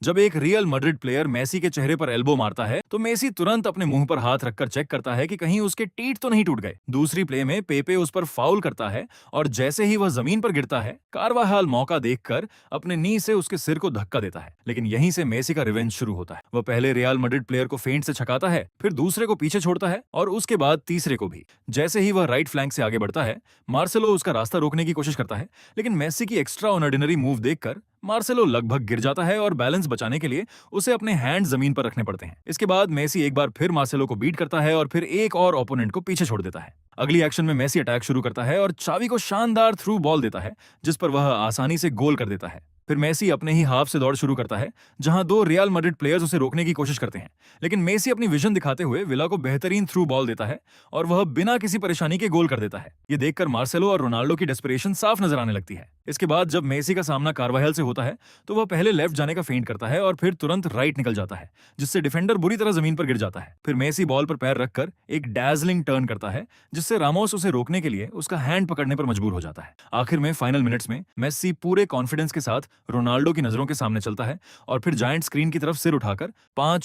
जब एक real Madrid player Messi के चेहरे पर एल्बो मारता है तो मेसी तुरंत अपने मुंह पर हाथ रखकर चेक करता है कि कहीं उसके टीथ तो नहीं टूट गए। दूसरी प्ले में पेपे उस पर फाउल करता है और जैसे ही वह जमीन पर गिरता है, कार्वाहाल मौका देखकर अपने नी से उसके सिर को धक्का देता है। लेकिन यहीं से मेसी का रिवेंज शुरू होता है। वह पहले रियल मैड्रिड प्लेयर को फेंट से छकाता है, फिर दूसरे को पीछे छोड़ता है और उसके बाद तीसरे को भी। जैसे ही वह राइट फ्लैंक से आगे बढ़ता है, मार्सेलो उसका रास्ता रोकने की कोशिश करता है, लेकिन मेसी की एक्स्ट्रा ऑर्डिनरी मूव देखकर मार्सेलो लगभग गिर जाता है और बैलेंस बचाने के लिए उसे अपने हैंड जमीन पर रखने पड़ते हैं। इसके बाद मेसी एक बार फिर मार्सेलो को बीट करता है और फिर एक और ओपोनेंट को पीछे छोड़ देता है। अगली एक्शन में मेसी अटैक शुरू करता है और चावी को शानदार थ्रू बॉल देता है, जिस पर वह आसानी से गोल कर देता है। फिर मेसी अपने ही हाफ से दौड़ शुरू करता है, जहां दो रियल मैड्रिड प्लेयर्स उसे रोकने की कोशिश करते हैं, लेकिन मेसी अपनी विजन दिखाते हुए विला को बेहतरीन थ्रू बॉल देता है और वह बिना किसी परेशानी के गोल कर देता है। ये देखकर मार्सेलो और रोनाल्डो की डेस्परेशन साफ नजर आने लगती है। इसके बाद जब मेसी का सामना कार्वाहेल से होता है तो वह पहले लेफ्ट जाने का फेंट करता है और फिर तुरंत राइट निकल जाता है, जिससे डिफेंडर बुरी तरह जमीन पर गिर जाता है। फिर मेसी बॉल पर पैर रखकर एक डैजलिंग टर्न करता है, जिससे रामोस उसे रोकने के लिए उसका हैंड पकड़ने पर मजबूर हो जाता है। आखिर में फाइनल मिनट्स में मेसी पूरे कॉन्फिडेंस के साथ रोनाल्डो की नजरों के सामने चलता है और फिर जायंट स्क्रीन की तरफ सिर उठाकर 5